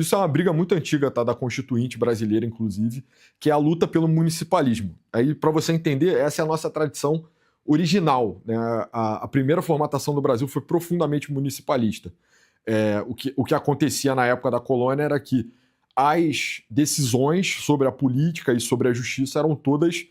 Isso é uma briga muito antiga, tá, da Constituinte brasileira, inclusive, que é a luta pelo municipalismo. Aí, para você entender, essa é a nossa tradição original, né? A primeira formatação do Brasil foi profundamente municipalista. O que acontecia na época da colônia era que as decisões sobre a política e sobre a justiça eram todas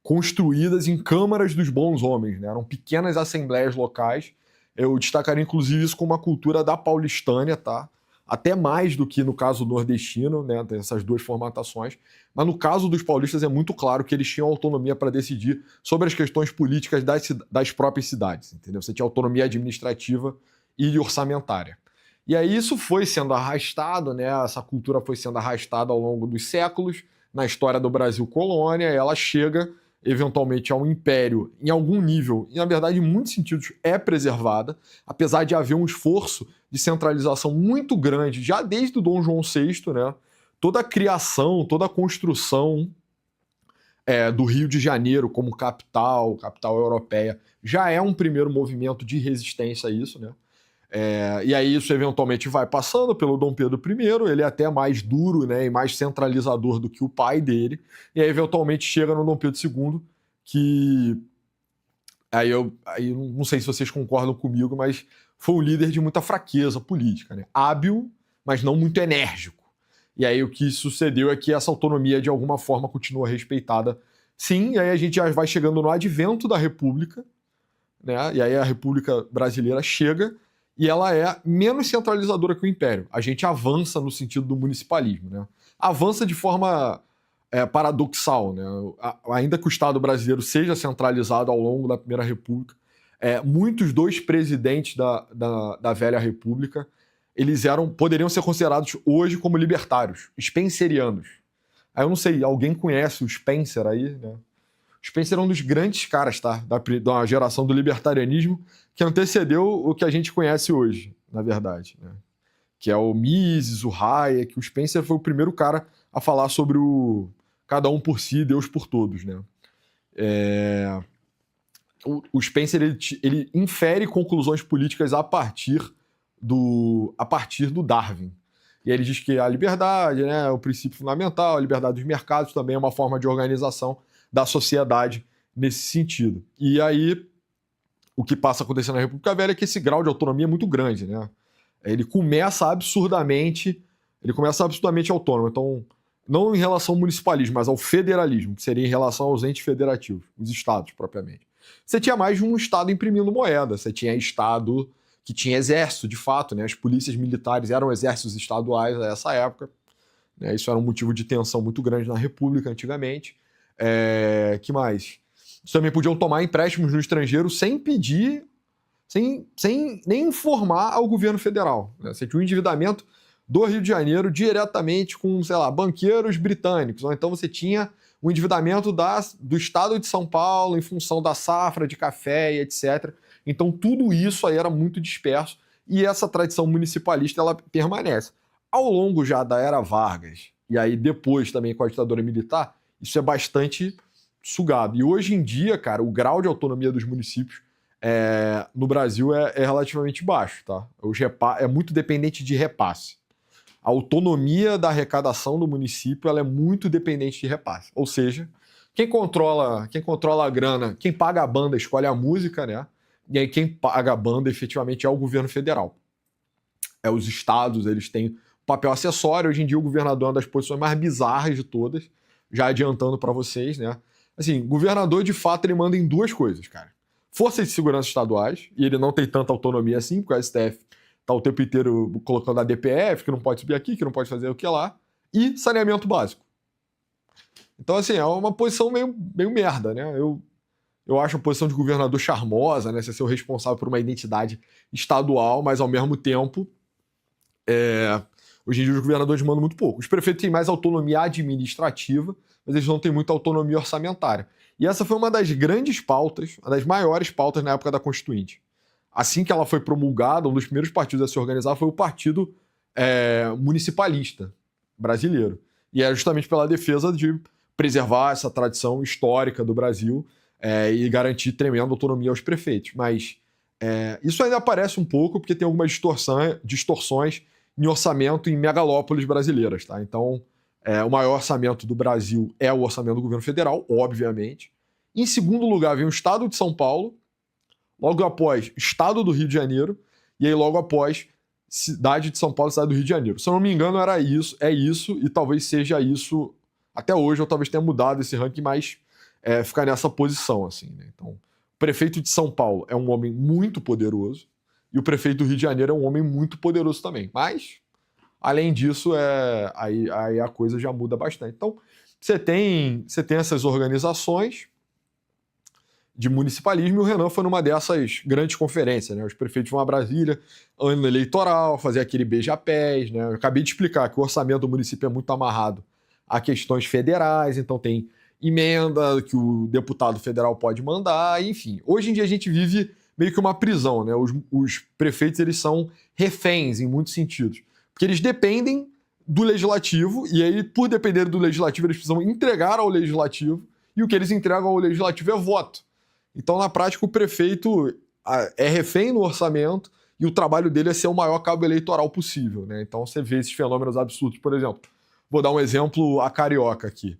construídas em câmaras dos bons homens, né? Eram pequenas assembleias locais. Eu destacaria, inclusive, isso como uma cultura da paulistânia, tá? Até mais do que no caso nordestino, né? Tem essas duas formatações. Mas no caso dos paulistas é muito claro que eles tinham autonomia para decidir sobre as questões políticas das próprias cidades, entendeu? Você tinha autonomia administrativa e orçamentária. E aí isso foi sendo arrastado, né? Essa cultura foi sendo arrastada ao longo dos séculos na história do Brasil colônia, e ela chega eventualmente ao império em algum nível, e na verdade em muitos sentidos é preservada, apesar de haver um esforço de centralização muito grande, já desde o Dom João VI, né? Toda a criação, toda a construção do Rio de Janeiro como capital europeia, já é um primeiro movimento de resistência a isso, né? E aí isso eventualmente vai passando pelo Dom Pedro I, ele é até mais duro, né, e mais centralizador do que o pai dele, e aí eventualmente chega no Dom Pedro II, que aí não sei se vocês concordam comigo, mas foi um líder de muita fraqueza política, né? Hábil, mas não muito enérgico. E aí o que sucedeu é que essa autonomia de alguma forma continua respeitada. Sim, e aí a gente já vai chegando no advento da República, né? E aí a República Brasileira chega e ela é menos centralizadora que o Império. A gente avança no sentido do municipalismo, né? Avança de forma paradoxal, né? Ainda que o Estado brasileiro seja centralizado ao longo da Primeira República, muitos dos presidentes da velha República, eles poderiam ser considerados hoje como libertários, spencerianos. Aí eu não sei, alguém conhece o Spencer aí, né? Spencer é um dos grandes caras, tá? Da geração do libertarianismo que antecedeu o que a gente conhece hoje, na verdade, né? Que é o Mises, o Hayek. O Spencer foi o primeiro cara a falar sobre o cada um por si, Deus por todos, né? O Spencer ele infere conclusões políticas a partir do Darwin. E aí ele diz que a liberdade, né, é o princípio fundamental, a liberdade dos mercados também é uma forma de organização da sociedade nesse sentido. E aí, o que passa a acontecer na República Velha é que esse grau de autonomia é muito grande, né? Ele começa absurdamente autônomo. Então, não em relação ao municipalismo, mas ao federalismo, que seria em relação aos entes federativos, os estados, propriamente. Você tinha mais de um estado imprimindo moeda, você tinha estado que tinha exército, de fato, né? As polícias militares eram exércitos estaduais a essa época, né? Isso era um motivo de tensão muito grande na República antigamente. Que mais? Eles também podiam tomar empréstimos no estrangeiro sem pedir, sem nem informar ao governo federal, né? Você tinha um endividamento do Rio de Janeiro diretamente com, sei lá, banqueiros britânicos, ou então você tinha o endividamento do estado de São Paulo em função da safra de café e etc. Então tudo isso aí era muito disperso e essa tradição municipalista ela permanece. Ao longo já da era Vargas e aí depois também com a ditadura militar, isso é bastante sugado. E hoje em dia, cara, o grau de autonomia dos municípios no Brasil é relativamente baixo, tá? É muito dependente de repasse. A autonomia da arrecadação do município ela é muito dependente de repasse. Ou seja, quem controla a grana, quem paga a banda escolhe a música, né? E aí quem paga a banda efetivamente é o governo federal. Os estados, eles têm papel acessório. Hoje em dia o governador é uma das posições mais bizarras de todas, já adiantando para vocês, né? Assim, governador de fato ele manda em duas coisas, cara. Forças de segurança estaduais, e ele não tem tanta autonomia assim, porque o STF tá o tempo inteiro colocando a DPF, que não pode subir aqui, que não pode fazer o que lá, e saneamento básico. Então, assim, é uma posição meio merda, né? Eu acho a posição de governador charmosa, né? Você ser o responsável por uma identidade estadual, mas ao mesmo tempo, hoje em dia os governadores mandam muito pouco. Os prefeitos têm mais autonomia administrativa, mas eles não têm muita autonomia orçamentária. E essa foi uma das grandes pautas, uma das maiores pautas na época da Constituinte. Assim que ela foi promulgada, um dos primeiros partidos a se organizar foi o Partido Municipalista Brasileiro. E é justamente pela defesa de preservar essa tradição histórica do Brasil e garantir tremenda autonomia aos prefeitos. Mas isso ainda aparece um pouco porque tem algumas distorções em orçamento em megalópolis brasileiras, tá? Então, o maior orçamento do Brasil é o orçamento do governo federal, obviamente. Em segundo lugar vem o estado de São Paulo, logo após estado do Rio de Janeiro, e aí logo após cidade de São Paulo e cidade do Rio de Janeiro. Se eu não me engano, era isso, é isso, e talvez seja isso até hoje, ou talvez tenha mudado esse ranking, mas ficar nessa posição, assim, né? Então, o prefeito de São Paulo é um homem muito poderoso, e o prefeito do Rio de Janeiro é um homem muito poderoso também. Mas, além disso, aí a coisa já muda bastante. Então, você tem essas organizações de municipalismo, e o Renan foi numa dessas grandes conferências, né? Os prefeitos vão a Brasília, ano eleitoral, fazer aquele beija-pés, né? Eu acabei de explicar que o orçamento do município é muito amarrado a questões federais, então tem emenda que o deputado federal pode mandar, enfim. Hoje em dia a gente vive meio que uma prisão, né? Os prefeitos, eles são reféns em muitos sentidos, porque eles dependem do legislativo, e aí, por depender do legislativo, eles precisam entregar ao legislativo, e o que eles entregam ao legislativo é voto. Então, na prática, o prefeito é refém no orçamento, e o trabalho dele é ser o maior cabo eleitoral possível, né? Então, você vê esses fenômenos absurdos. Por exemplo, vou dar um exemplo a carioca aqui.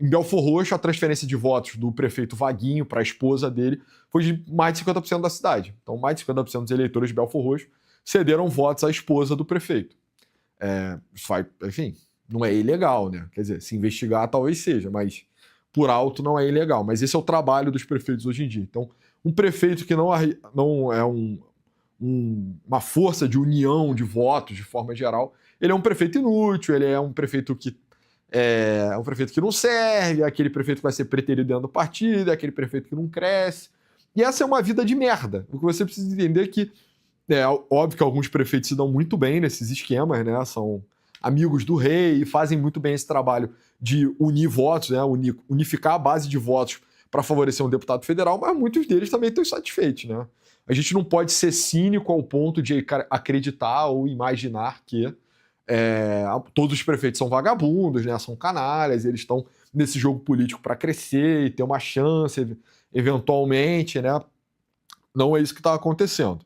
Em Belfor Roxo, a transferência de votos do prefeito Vaguinho para a esposa dele foi de mais de 50% da cidade. Então, mais de 50% dos eleitores de Belfor Roxo cederam votos à esposa do prefeito. Enfim, não é ilegal, né? Quer dizer, se investigar talvez seja, mas por alto não é ilegal. Mas esse é o trabalho dos prefeitos hoje em dia. Então, um prefeito que não é uma força de união de votos de forma geral, ele é um prefeito inútil, ele é um prefeito que não serve, é aquele prefeito que vai ser preterido dentro do partido, é aquele prefeito que não cresce. E essa é uma vida de merda. O que você precisa entender é que óbvio que alguns prefeitos se dão muito bem nesses esquemas, né? São amigos do rei e fazem muito bem esse trabalho de unir votos, né? Unificar a base de votos para favorecer um deputado federal, mas muitos deles também estão insatisfeitos, né? A gente não pode ser cínico ao ponto de acreditar ou imaginar que todos os prefeitos são vagabundos, né? São canalhas, eles estão nesse jogo político para crescer e ter uma chance, eventualmente, né? Não é isso que está acontecendo.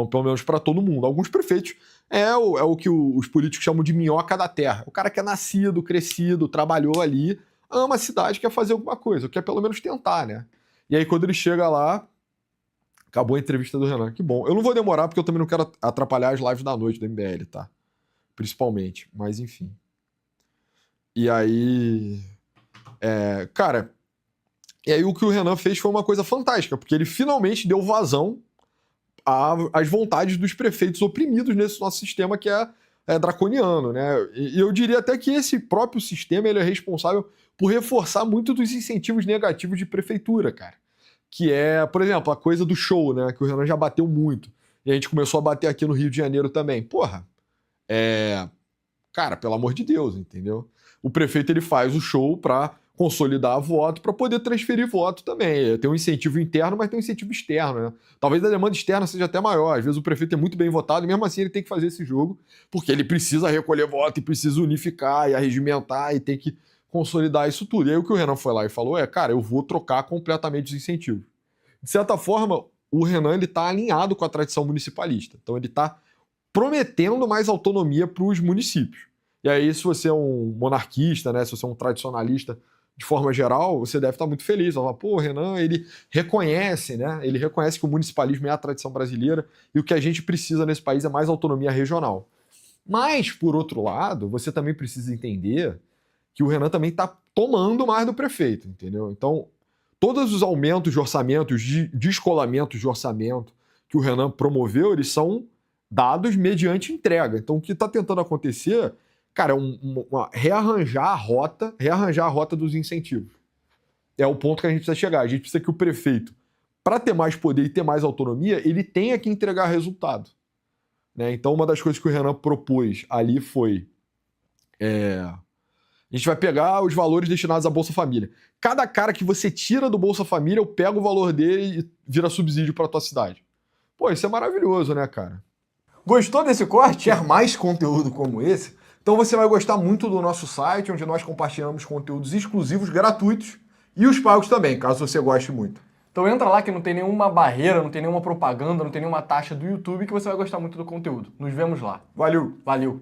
Pelo menos para todo mundo. Alguns prefeitos é o que os políticos chamam de minhoca da terra. O cara que é nascido, crescido, trabalhou ali, ama a cidade, quer fazer alguma coisa, quer pelo menos tentar, né? E aí quando ele chega lá, acabou a entrevista do Renan. Que bom. Eu não vou demorar porque eu também não quero atrapalhar as lives da noite do MBL, tá? Principalmente. Mas enfim. E aí... cara... E aí o que o Renan fez foi uma coisa fantástica, porque ele finalmente deu vazão às vontades dos prefeitos oprimidos nesse nosso sistema que é draconiano, né? E eu diria até que esse próprio sistema ele é responsável por reforçar muito dos incentivos negativos de prefeitura, cara. Que é, por exemplo, a coisa do show, né? Que o Renan já bateu muito. E a gente começou a bater aqui no Rio de Janeiro também. Porra, cara, pelo amor de Deus, entendeu? O prefeito ele faz o show para consolidar voto, para poder transferir voto também. Tem um incentivo interno, mas tem um incentivo externo, né? Talvez a demanda externa seja até maior. Às vezes o prefeito é muito bem votado e mesmo assim ele tem que fazer esse jogo, porque ele precisa recolher voto e precisa unificar e arregimentar e tem que consolidar isso tudo. E aí o que o Renan foi lá e falou cara, eu vou trocar completamente os incentivos. De certa forma, o Renan ele está alinhado com a tradição municipalista. Então ele está prometendo mais autonomia para os municípios. E aí, se você é um monarquista, né, se você é um tradicionalista, de forma geral, você deve estar muito feliz. Fala, pô, o Renan, ele reconhece, né? Ele reconhece que o municipalismo é a tradição brasileira e o que a gente precisa nesse país é mais autonomia regional. Mas, por outro lado, você também precisa entender que o Renan também está tomando mais do prefeito, entendeu? Então, todos os aumentos de orçamento, os descolamentos de orçamento que o Renan promoveu, eles são dados mediante entrega. Então, o que está tentando acontecer, cara, rearranjar a rota dos incentivos. É o ponto que a gente precisa chegar. A gente precisa que o prefeito, para ter mais poder e ter mais autonomia, ele tenha que entregar resultado. Né? Então, uma das coisas que o Renan propôs ali foi... a gente vai pegar os valores destinados à Bolsa Família. Cada cara que você tira do Bolsa Família, eu pego o valor dele e vira subsídio para tua cidade. Pô, isso é maravilhoso, né, cara? Gostou desse corte? Quer mais conteúdo como esse? Então você vai gostar muito do nosso site, onde nós compartilhamos conteúdos exclusivos, gratuitos, e os pagos também, caso você goste muito. Então entra lá que não tem nenhuma barreira, não tem nenhuma propaganda, não tem nenhuma taxa do YouTube que você vai gostar muito do conteúdo. Nos vemos lá. Valeu! Valeu!